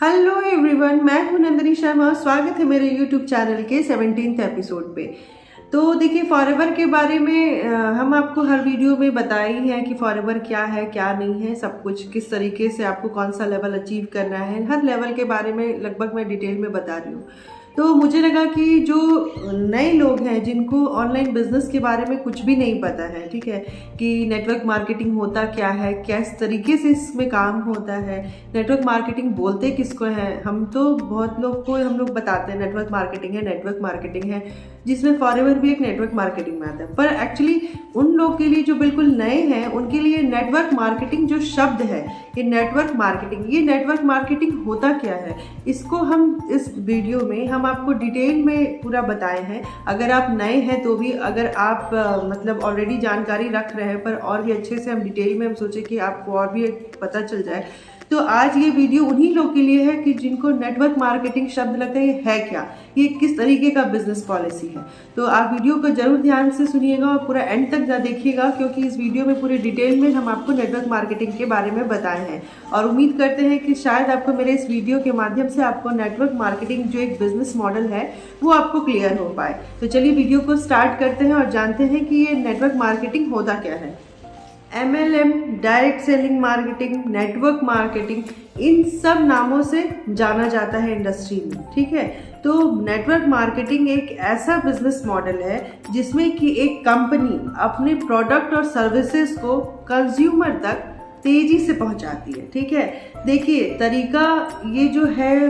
Hello everyone, मैं हूं नंदिनी शर्मा। स्वागत है मेरे यूट्यूब चैनल के 17th एपिसोड पे। तो देखिए, फॉरएवर के बारे में हम आपको हर वीडियो में बताए ही हैं कि फॉरएवर क्या है क्या नहीं है, सब कुछ किस तरीके से आपको कौन सा लेवल अचीव करना है, हर लेवल के बारे में लगभग मैं डिटेल में बता रही हूँ। तो मुझे लगा कि जो नए लोग हैं जिनको ऑनलाइन बिजनेस के बारे में कुछ भी नहीं पता है, ठीक है, कि नेटवर्क मार्केटिंग होता क्या है, किस तरीके से इसमें काम होता है, नेटवर्क मार्केटिंग बोलते किसको है। हम तो बहुत लोग को हम लोग बताते हैं नेटवर्क मार्केटिंग है, जिसमें फॉरएवर भी एक नेटवर्क मार्केटिंग में आता है। पर एक्चुअली उन लोग के लिए जो बिल्कुल नए हैं उनके लिए नेटवर्क मार्केटिंग जो शब्द है, ये नेटवर्क मार्केटिंग होता क्या है, इसको हम इस वीडियो में हम आपको डिटेल में पूरा बताए हैं। अगर आप नए हैं तो भी, अगर आप मतलब ऑलरेडी जानकारी रख रहे हैं पर और भी अच्छे से हम डिटेल में हम सोचे कि आपको और भी पता चल जाए, तो आज ये वीडियो उन्हीं लोग के लिए है कि जिनको नेटवर्क मार्केटिंग शब्द लगता है ये है क्या, ये किस तरीके का बिजनेस पॉलिसी है। तो आप वीडियो को जरूर ध्यान से सुनिएगा और पूरा एंड तक देखिएगा, क्योंकि इस वीडियो में पूरे डिटेल में हम आपको नेटवर्क मार्केटिंग के बारे में बताए हैं। और उम्मीद करते हैं कि शायद आपको मेरे इस वीडियो के माध्यम से आपको नेटवर्क मार्केटिंग जो एक बिजनेस मॉडल है वो आपको क्लियर हो पाए। तो चलिए वीडियो को स्टार्ट करते हैं और जानते हैं कि ये नेटवर्क मार्केटिंग होता क्या है। MLM, direct selling marketing, network marketing, इन सब नामों से जाना जाता है इंडस्ट्री में, ठीक है। तो नेटवर्क मार्केटिंग एक ऐसा बिजनेस मॉडल है जिसमें कि एक कंपनी अपने प्रोडक्ट और सर्विसेज को कंज्यूमर तक तेजी से पहुंचाती है, ठीक है। देखिए, तरीका ये जो है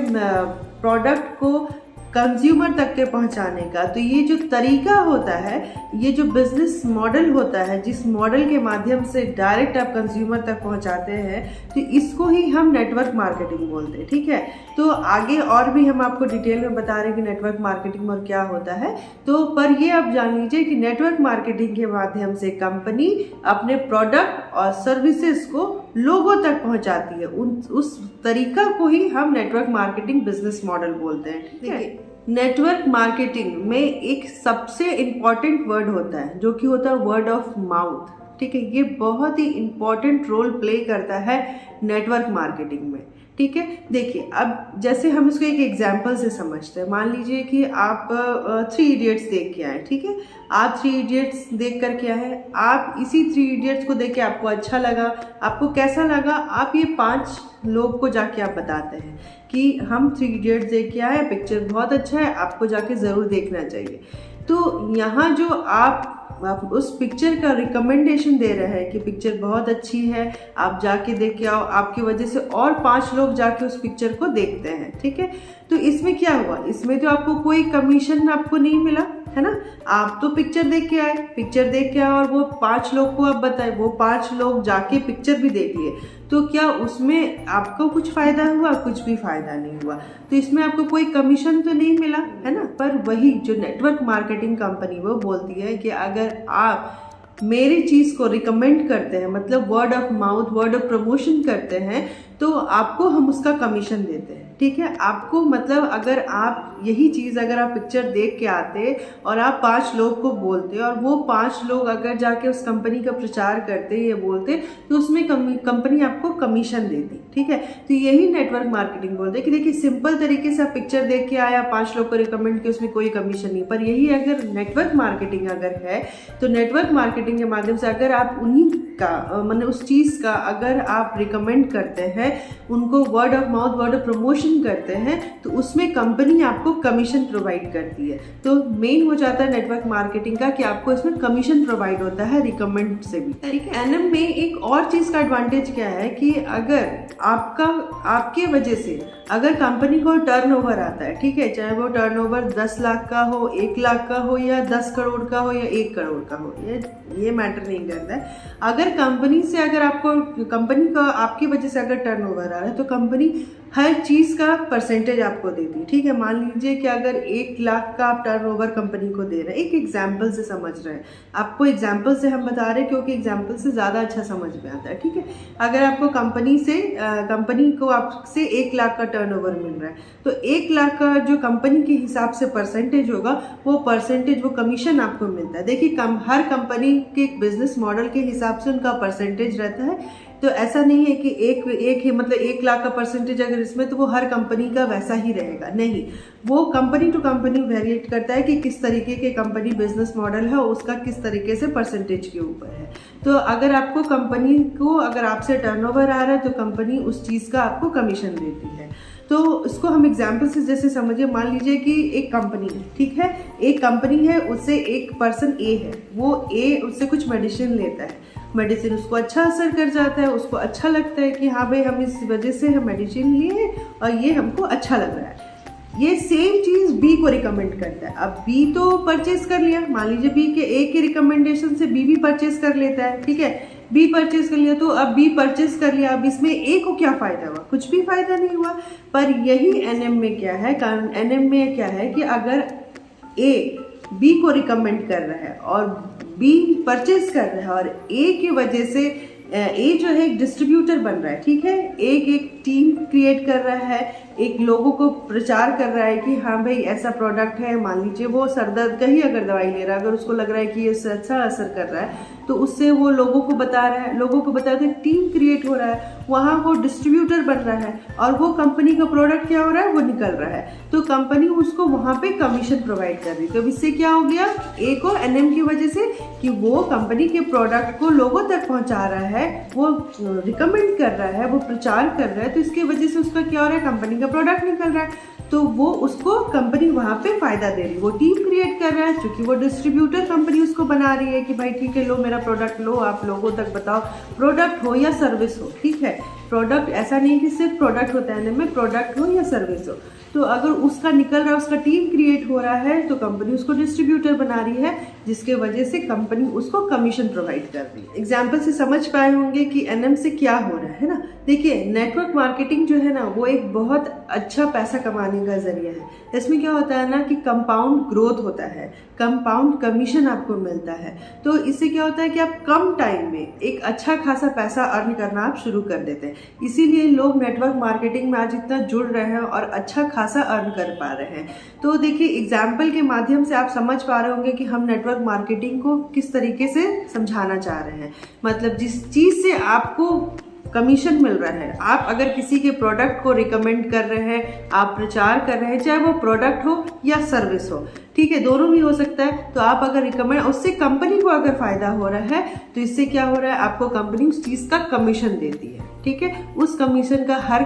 प्रोडक्ट को कंज्यूमर तक के पहुंचाने का, तो ये जो तरीका होता है, ये जो बिजनेस मॉडल होता है, जिस मॉडल के माध्यम से डायरेक्ट आप कंज्यूमर तक पहुंचाते हैं, तो इसको ही हम नेटवर्क मार्केटिंग बोलते हैं, ठीक है। तो आगे और भी हम आपको डिटेल में बता रहे हैं कि नेटवर्क मार्केटिंग और क्या होता है। तो पर ये आप जान लीजिए कि नेटवर्क मार्केटिंग के माध्यम से कंपनी अपने प्रोडक्ट और सर्विसेज को लोगों तक पहुंचाती है। उस तरीका को ही हम नेटवर्क मार्केटिंग बिजनेस मॉडल बोलते हैं, ठीक है। नेटवर्क मार्केटिंग में एक सबसे इम्पॉर्टेंट वर्ड होता है जो कि होता है वर्ड ऑफ माउथ, ठीक है। ये बहुत ही इम्पॉर्टेंट रोल प्ले करता है नेटवर्क मार्केटिंग में, ठीक है। देखिए, अब जैसे हम इसको एक एग्जाम्पल से समझते हैं। मान लीजिए कि आप 3 इडियट्स देख के आए, ठीक है। आप 3 इडियट्स देख कर के आए, आप इसी 3 इडियट्स को देख के आपको अच्छा लगा, आपको कैसा लगा, आप ये 5 लोग को जाके आप बताते हैं कि हम 3 इडियट्स देख के आए, पिक्चर बहुत अच्छा है, आपको जाके ज़रूर देखना चाहिए। तो यहाँ जो आप उस पिक्चर का रिकमेंडेशन दे रहे हैं कि पिक्चर बहुत अच्छी है, आप जाके देख के आओ, आपकी वजह से और 5 लोग जाके उस पिक्चर को देखते हैं, ठीक है। तो इसमें क्या हुआ, इसमें तो आपको कोई कमीशन आपको नहीं मिला, है ना। आप तो पिक्चर देख के आए और वो 5 लोग को आप बताए, वो 5 लोग जाके पिक्चर भी देख लिए, तो क्या उसमें आपको कुछ फायदा हुआ? कुछ भी फायदा नहीं हुआ। तो इसमें आपको कोई कमीशन तो नहीं मिला, है ना। पर वही जो नेटवर्क मार्केटिंग कंपनी वो बोलती है कि अगर आप मेरी चीज़ को रिकमेंड करते हैं, मतलब word of mouth, word of promotion करते हैं, तो आपको हम उसका कमीशन देते हैं, ठीक है। आपको मतलब अगर आप यही चीज़ अगर आप पिक्चर देख के आते और आप 5 लोग को बोलते और वो 5 लोग अगर जाके उस कंपनी का प्रचार करते या बोलते, तो उसमें कंपनी आपको कमीशन देती, ठीक है। तो यही नेटवर्क मार्केटिंग बोलते हैं कि देखिए, सिंपल तरीके से आप पिक्चर देख के आया, 5 लोग को रिकमेंड किया, उसमें कोई कमीशन नहीं। पर यही अगर नेटवर्क मार्केटिंग अगर है, तो नेटवर्क मार्केटिंग के माध्यम से अगर आप उन्हीं का मतलब उस चीज़ का अगर आप रिकमेंड करते हैं, उनको word of mouth, word of promotion करते हैं, तो उसमें कंपनी आपको कमीशन प्रोवाइड करती है। तो मेन हो जाता है नेटवर्क मार्केटिंग का कि आपको इसमें कमीशन प्रोवाइड होता है रिकमेंड से भी, ठीक है। एनएम में एक और चीज़ का एडवांटेज क्या है कि अगर आपके वजह से अगर कंपनी को टर्नओवर आता है, ठीक है, चाहे वो टर्नओवर 10 लाख का हो, 1 लाख का हो, या 10 करोड़ का हो, या 1 करोड़ का हो, ये मैटर नहीं करता है। अगर कंपनी से अगर आपको कंपनी का आपकी वजह से अगर टर्नओवर आ रहा है, तो कंपनी हर चीज़ का परसेंटेज आपको देती है, ठीक है। मान लीजिए कि अगर 1 लाख का आप टर्नओवर कंपनी को दे रहे हैं, एक एग्जाम्पल से समझ रहे हैं, आपको एग्जाम्पल से हम बता रहे हैं क्योंकि एग्जाम्पल से ज़्यादा अच्छा समझ में आता है, ठीक है। अगर आपको कंपनी को आपसे 1 लाख का टर्नओवर मिल रहा है, तो 1 लाख का जो कंपनी के हिसाब से परसेंटेज होगा, वो परसेंटेज, वो कमीशन आपको मिलता है। देखिए, हर कंपनी के बिजनेस मॉडल के हिसाब से उनका परसेंटेज रहता है तो ऐसा नहीं है कि एक ही मतलब 1 लाख का परसेंटेज अगर इसमें, तो वो हर कंपनी का वैसा ही रहेगा, नहीं। वो कंपनी टू कंपनी वेरिएट करता है कि किस तरीके के कंपनी बिजनेस मॉडल है, उसका किस तरीके से परसेंटेज के ऊपर है। तो अगर आपको कंपनी को, अगर आपसे टर्नओवर आ रहा है, तो कंपनी उस चीज़ का आपको कमीशन देती है। तो इसको हम एग्जाम्पल से जैसे समझिए, मान लीजिए कि एक कंपनी है, ठीक है, एक कंपनी है, उससे एक पर्सन ए है, वो ए उससे कुछ मेडिसिन लेता है, मेडिसिन उसको अच्छा असर कर जाता है, उसको अच्छा लगता है कि हाँ भाई हम इस वजह से हम मेडिसिन लिए और ये हमको अच्छा लग रहा है। ये सेम चीज़ बी को रिकमेंड करता है। अब बी तो परचेज कर लिया, मान लीजिए बी के ए के रिकमेंडेशन से बी भी परचेज कर लेता है, ठीक है, बी परचेज कर लिया, तो अब बी परचेज कर लिया, अब इसमें ए को क्या फ़ायदा हुआ? कुछ भी फायदा नहीं हुआ। पर यही एनएम में क्या है, कारण एनएम में क्या है कि अगर ए बी को रिकमेंड कर रहा है और बी परचेज कर रहा है और ए की वजह से ए जो है एक डिस्ट्रीब्यूटर बन रहा है, ठीक है, एक टीम क्रिएट कर रहा है, एक लोगों को प्रचार कर रहा है कि हाँ भाई ऐसा प्रोडक्ट है, मान लीजिए वो सरदर्द का ही अगर दवाई ले रहा है, अगर उसको लग रहा है कि ये अच्छा असर कर रहा है, तो उससे वो लोगों को बता रहा है, लोगों को बताते हैं, टीम क्रिएट हो रहा है, वहाँ वो डिस्ट्रीब्यूटर बन रहा है और वो कंपनी का प्रोडक्ट क्या हो रहा है, वो निकल रहा है, तो कंपनी उसको वहाँ पे कमीशन प्रोवाइड कर रही है। तो इससे क्या हो गया, ए को एनएम की वजह से कि वो कंपनी के प्रोडक्ट को लोगों तक पहुँचा रहा है, वो रिकमेंड कर रहा है, वो प्रचार कर रहा है, तो इसकी वजह से उसका क्या हो रहा है, कंपनी का प्रोडक्ट निकल रहा है, तो वो उसको कंपनी वहाँ पे फायदा दे रही है, वो टीम क्रिएट कर रहा है, क्योंकि वो डिस्ट्रीब्यूटर कंपनी उसको बना रही है कि भाई ठीक है, लो मेरा प्रोडक्ट लो, आप लोगों तक बताओ, प्रोडक्ट हो या सर्विस हो, ठीक है, प्रोडक्ट ऐसा नहीं कि सिर्फ प्रोडक्ट होता है में, प्रोडक्ट हो या सर्विस हो, तो अगर उसका निकल रहा है, उसका टीम क्रिएट हो रहा है, तो कंपनी उसको डिस्ट्रीब्यूटर बना रही है, जिसके वजह से कंपनी उसको कमीशन प्रोवाइड कर रही है। एग्जाम्पल से समझ पाए होंगे कि एनएम से क्या हो रहा है ना। देखिए, नेटवर्क मार्केटिंग जो है ना, वो एक बहुत अच्छा पैसा कमाने का जरिया है। इसमें क्या होता है ना कि कंपाउंड ग्रोथ होता है, कंपाउंड कमीशन आपको मिलता है, तो इससे क्या होता है कि आप कम टाइम में एक अच्छा खासा पैसा अर्न करना आप शुरू कर देते हैं। इसीलिए लोग नेटवर्क मार्केटिंग में आज इतना जुड़ रहे हैं और अच्छा खासा अर्न कर पा रहे हैं। तो देखिए, एग्जाम्पल के माध्यम से आप समझ पा रहे होंगे कि हम नेटवर्क मार्केटिंग को किस तरीके से समझाना चाह रहे हैं। मतलब जिस चीज़ से आपको कमीशन मिल रहा है, आप अगर किसी के प्रोडक्ट को रिकमेंड कर रहे हैं, आप प्रचार कर रहे हैं, चाहे वो प्रोडक्ट हो या सर्विस हो, ठीक है, दोनों भी हो सकता है, तो आप अगर रिकमेंड, उससे कंपनी को अगर फायदा हो रहा है, तो इससे क्या हो रहा है, आपको कंपनी उस चीज़ का कमीशन देती है, ठीक है। उस कमीशन का हर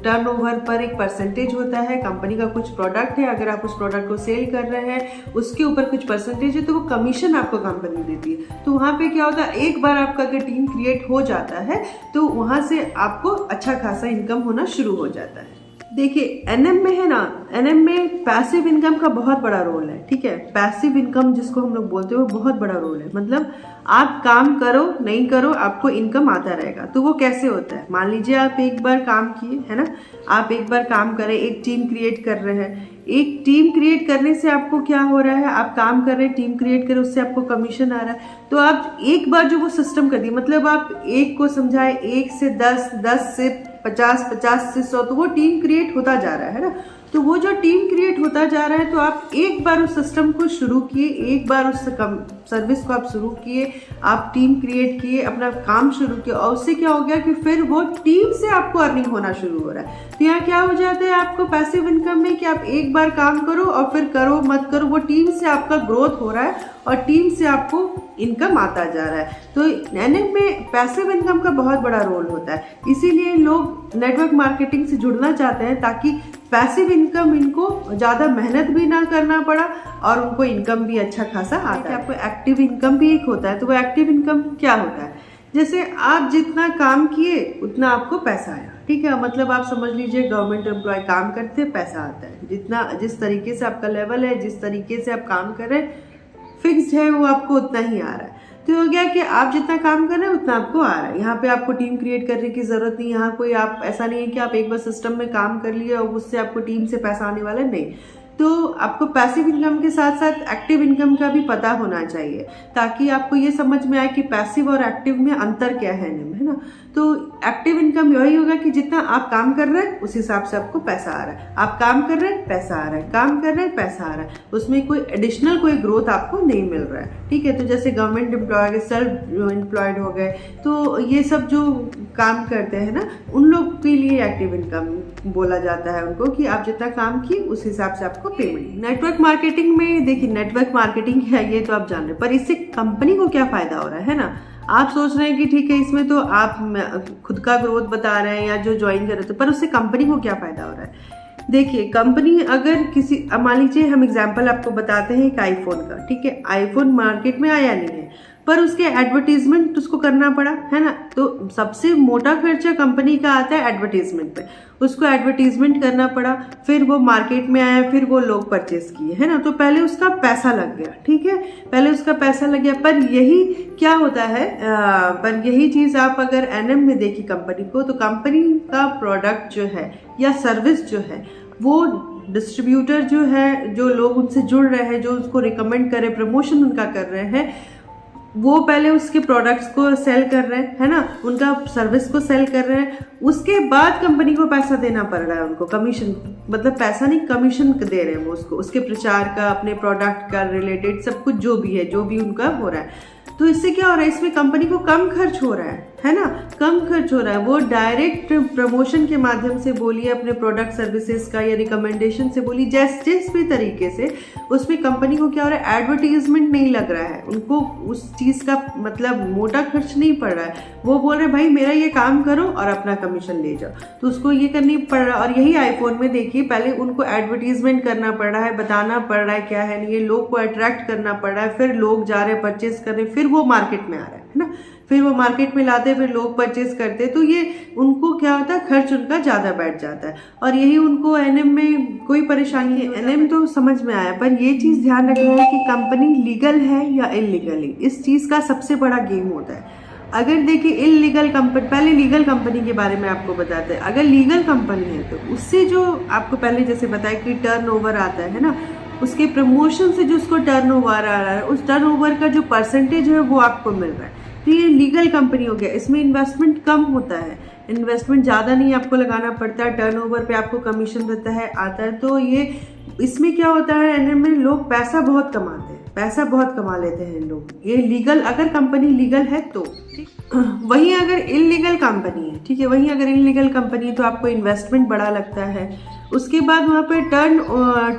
टर्नओवर पर एक परसेंटेज होता है। कंपनी का कुछ प्रोडक्ट है, अगर आप उस प्रोडक्ट को सेल कर रहे हैं, उसके ऊपर कुछ परसेंटेज है, तो वो कमीशन आपको कंपनी देती है। तो वहाँ पे क्या होता है, एक बार आपका अगर टीम क्रिएट हो जाता है, तो वहाँ से आपको अच्छा खासा इनकम होना शुरू हो जाता है। देखिए, एनएम में है ना, एनएम में पैसिव इनकम का बहुत बड़ा रोल है, ठीक है। पैसिव इनकम जिसको हम लोग बोलते हैं, वो बहुत बड़ा रोल है। मतलब आप काम करो नहीं करो, आपको इनकम आता रहेगा। तो वो कैसे होता है, मान लीजिए आप एक बार काम किए, है ना, आप एक बार काम करें, एक टीम क्रिएट कर रहे हैं, एक टीम क्रिएट करने से आपको क्या हो रहा है, आप काम कर रहे हैं, टीम क्रिएट करें, उससे आपको कमीशन आ रहा है। तो आप एक बार जो वो सिस्टम कर दिए, मतलब आप एक को समझाए, 1 से 10, 10 से 50, 50 से 100, तो वो टीम क्रिएट होता जा रहा है ना। तो वो जो टीम क्रिएट होता जा रहा है, तो आप एक बार उस सिस्टम को शुरू किए, एक बार उस सर्विस को आप शुरू किए, आप टीम क्रिएट किए, अपना काम शुरू किया, और उससे क्या हो गया कि फिर वो टीम से आपको अर्निंग होना शुरू हो रहा है। तो यहाँ क्या हो जाता है आपको पैसिव इनकम में, कि आप एक बार काम करो और फिर करो मत करो, वो टीम से आपका ग्रोथ हो रहा है और टीम से आपको इनकम आता जा रहा है। तो एनएम में पैसिव इनकम का बहुत बड़ा रोल होता है। इसीलिए लोग नेटवर्क मार्केटिंग से जुड़ना चाहते हैं, ताकि पैसिव इनकम इनको ज़्यादा मेहनत भी ना करना पड़ा और उनको इनकम भी अच्छा खासा आता है। आपको एक्टिव इनकम भी एक होता है। तो वो एक्टिव इनकम क्या होता है, जैसे आप जितना काम किए उतना आपको पैसा आया, ठीक है। मतलब आप समझ लीजिए गवर्नमेंट एम्प्लॉय काम करते हैं, पैसा आता है, जितना जिस तरीके से आपका लेवल है, जिस तरीके से आप काम कर रहे हैं, फिक्स्ड है, वो आपको उतना ही आ रहा है। तो हो गया कि आप जितना काम कर रहे हैं उतना आपको आ रहा है। यहाँ पे आपको टीम क्रिएट करने की जरूरत नहीं। यहाँ कोई आप ऐसा नहीं है कि आप एक बार सिस्टम में काम कर लिए और उससे आपको टीम से पैसा आने वाला है, नहीं। तो आपको पैसिव इनकम के साथ साथ एक्टिव इनकम का भी पता होना चाहिए, ताकि आपको ये समझ में आए कि पैसिव और एक्टिव में अंतर क्या है ना। तो एक्टिव इनकम यही होगा कि जितना आप काम कर रहे हैं उस हिसाब से आपको पैसा आ रहा है, आप काम कर रहे हैं पैसा आ रहा है, काम कर रहे हैं पैसा आ रहा है, उसमें कोई एडिशनल कोई ग्रोथ आपको नहीं मिल रहा है। ठीक है, तो जैसे गवर्नमेंट एम्प्लॉय, सेल्फ एम्प्लॉयड हो गए, तो ये सब जो काम करते हैं ना, उन लोग के लिए एक्टिव इनकम बोला जाता है उनको, कि आप जितना काम किए उस हिसाब से आपको पेमेंट। नेटवर्क मार्केटिंग में देखिए, नेटवर्क मार्केटिंग है ये तो आप जान रहे हैं, पर इससे कंपनी को क्या फायदा हो रहा है ना। आप सोच रहे हैं कि ठीक है इसमें तो आप खुद का ग्रोथ बता रहे हैं या जो ज्वाइन कर रहे थे, पर उससे कंपनी को क्या फायदा हो रहा है। देखिए, कंपनी अगर किसी, मान लीजिए हम एग्जांपल आपको बताते हैं एक आईफोन का। ठीक है, आईफोन मार्केट में आया नहीं है, पर उसके एडवर्टीजमेंट उसको करना पड़ा, है ना। तो सबसे मोटा खर्चा कंपनी का आता है एडवर्टीजमेंट पे, उसको एडवर्टीजमेंट करना पड़ा, फिर वो मार्केट में आया, फिर वो लोग परचेस किए, है ना। तो पहले उसका पैसा लग गया, ठीक है, पहले उसका पैसा लग गया। पर यही क्या होता है, पर यही चीज आप अगर एनएम में देखी कंपनी को, तो कंपनी का प्रोडक्ट जो है या सर्विस जो है, वो डिस्ट्रीब्यूटर जो है, जो लोग उनसे जुड़ रहे हैं, जो उसको रिकमेंड कर रहे, प्रमोशन उनका कर रहे हैं, वो पहले उसके प्रोडक्ट्स को सेल कर रहे हैं, है ना, उनका सर्विस को सेल कर रहे हैं। उसके बाद कंपनी को पैसा देना पड़ रहा है उनको, कमीशन, मतलब पैसा नहीं, कमीशन दे रहे हैं वो उसको, उसके प्रचार का, अपने प्रोडक्ट का रिलेटेड सब कुछ जो भी है, जो भी उनका हो रहा है। तो इससे क्या हो रहा है, इसमें कंपनी को कम खर्च हो रहा है ना, कम खर्च हो रहा है। वो डायरेक्ट प्रमोशन के माध्यम से बोलिए, अपने प्रोडक्ट सर्विसेज का या रिकमेंडेशन से बोलिए, जिस भी तरीके से, उसमें कंपनी को क्या हो रहा है, एडवर्टीजमेंट नहीं लग रहा है उनको, उस चीज़ का मतलब मोटा खर्च नहीं पड़ रहा है। वो बोल रहे भाई मेरा ये काम करो और अपना कमीशन ले जाओ, तो उसको ये करनी पड़ रहा है। और यही आईफोन में देखिए, पहले उनको एडवर्टीजमेंट करना पड़ रहा है, बताना पड़ रहा है क्या है नहीं, ये लोग को अट्रैक्ट करना पड़ रहा है, फिर लोग जा रहे हैं परचेस करने, फिर वो मार्केट में आ रहा है ना, फिर वो मार्केट में लाते हैं, फिर लोग परचेस करते हैं। तो ये उनको क्या होता है, खर्च उनका ज़्यादा बैठ जाता है। और यही उनको एनएम में कोई परेशानी है, एनएम तो समझ में आया, पर ये चीज़ ध्यान रखना है कि कंपनी लीगल है या इलीगल है, इस चीज़ का सबसे बड़ा गेम होता है। अगर देखिए इलीगल कंपनी, पहले लीगल कंपनी के बारे में आपको बताते हैं। अगर लीगल कंपनी है तो उससे जो आपको पहले जैसे बताया कि टर्नओवर आता है ना, उसके प्रमोशन से जो उसको टर्नओवर आ रहा है, उस टर्नओवर का जो परसेंटेज है वो आपको मिल रहा है, तो ये लीगल कंपनी हो गया। इसमें इन्वेस्टमेंट कम होता है, इन्वेस्टमेंट ज़्यादा नहीं आपको लगाना पड़ता है, टर्नओवर पे आपको कमीशन देता है, आता है। तो ये इसमें क्या होता है, एनएम में लोग पैसा बहुत कमाते हैं, पैसा बहुत कमा लेते हैं लोग। ये लीगल, अगर कंपनी लीगल है तो। वहीं अगर इलीगल कंपनी है, ठीक है, वहीं अगर इलीगल कंपनी है तो आपको इन्वेस्टमेंट बड़ा लगता है। उसके बाद वहाँ पे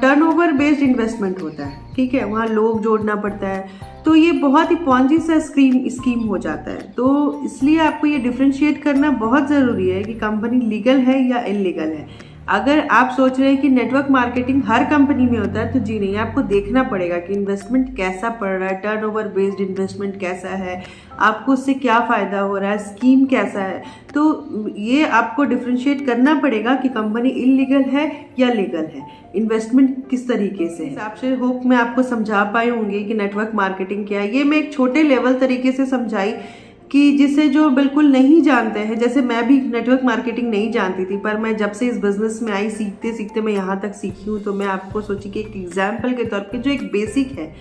टर्नओवर बेस्ड इन्वेस्टमेंट होता है, ठीक है, वहाँ लोग जोड़ना पड़ता है। तो ये बहुत ही पॉन्जी सा स्कीम हो जाता है। तो इसलिए आपको ये डिफ्रेंशिएट करना बहुत ज़रूरी है कि कंपनी लीगल है या इलीगल है। अगर आप सोच रहे हैं कि नेटवर्क मार्केटिंग हर कंपनी में होता है, तो जी नहीं, आपको देखना पड़ेगा कि इन्वेस्टमेंट कैसा पड़ रहा है, टर्नओवर बेस्ड इन्वेस्टमेंट कैसा है, आपको उससे क्या फ़ायदा हो रहा है, स्कीम कैसा है। तो ये आपको डिफ्रेंशिएट करना पड़ेगा कि कंपनी इलीगल है या लीगल है, इन्वेस्टमेंट किस तरीके से है। हिसाब से होप मैं आपको समझा पाए होंगे कि नेटवर्क मार्केटिंग क्या है। ये मैं एक छोटे लेवल तरीके से समझाई कि जिसे जो बिल्कुल नहीं जानते हैं, जैसे मैं भी नेटवर्क मार्केटिंग नहीं जानती थी, पर मैं जब से इस बिज़नेस में आई, सीखते सीखते मैं यहाँ तक सीखी हूँ। तो मैं आपको सोची कि एक एग्जाम्पल के तौर पे जो एक बेसिक है,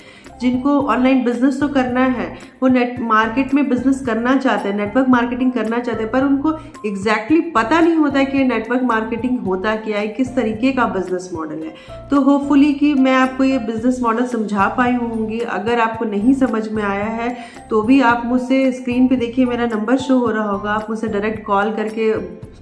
जिनको ऑनलाइन बिजनेस तो करना है, वो नेट मार्केट में बिजनेस करना चाहते हैं, नेटवर्क मार्केटिंग करना चाहते हैं, पर उनको एग्जैक्टली पता नहीं होता कि नेटवर्क मार्केटिंग होता क्या है, किस तरीके का बिजनेस मॉडल है। तो होपफुली कि मैं आपको ये बिजनेस मॉडल समझा पाई होंगी। अगर आपको नहीं समझ में आया है तो भी आप मुझसे स्क्रीन पे देखिए, मेरा नंबर शो हो रहा होगा, आप मुझसे डायरेक्ट कॉल करके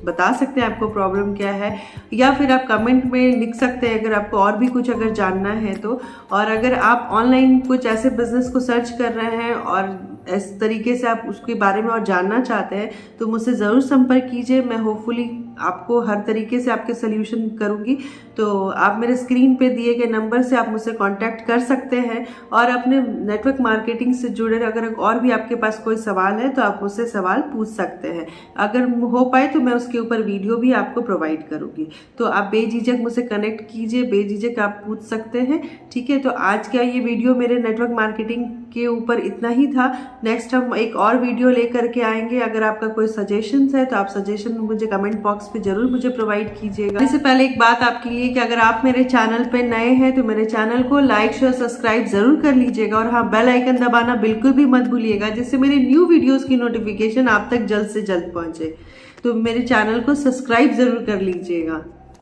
बता सकते हैं आपको प्रॉब्लम क्या है, या फिर आप कमेंट में लिख सकते हैं अगर आपको और भी कुछ अगर जानना है तो। और अगर आप ऑनलाइन कुछ ऐसे बिजनेस को सर्च कर रहे हैं और इस तरीके से आप उसके बारे में और जानना चाहते हैं, तो मुझसे ज़रूर संपर्क कीजिए। मैं होपफुली आपको हर तरीके से आपके सोल्यूशन करूंगी। तो आप मेरे स्क्रीन पे दिए गए नंबर से आप मुझसे कांटेक्ट कर सकते हैं, और अपने नेटवर्क मार्केटिंग से जुड़े अगर और भी आपके पास कोई सवाल है तो आप मुझसे सवाल पूछ सकते हैं। अगर हो पाए तो मैं उसके ऊपर वीडियो भी आपको प्रोवाइड करूंगी। तो आप बेझिझक मुझसे कनेक्ट कीजिए, बेझिझक आप पूछ सकते हैं, ठीक है। तो आज का ये वीडियो मेरे नेटवर्क मार्केटिंग के ऊपर इतना ही था। नेक्स्ट हम एक और वीडियो लेकर के आएंगे। अगर आपका कोई सजेशन है तो आप सजेशन मुझे कमेंट बॉक्स पे जरूर मुझे प्रोवाइड कीजिएगा। इससे पहले एक बात आपके लिए कि अगर आप मेरे चैनल पे नए हैं तो मेरे चैनल को लाइक शेयर सब्सक्राइब जरूर कर लीजिएगा, और हाँ, बेल आइकन दबाना बिल्कुल भी मत भूलिएगा, जिससे मेरे न्यू वीडियोस की नोटिफिकेशन आप तक जल्द से जल्द पहुंचे। तो मेरे चैनल को सब्सक्राइब जरूर कर लीजिएगा।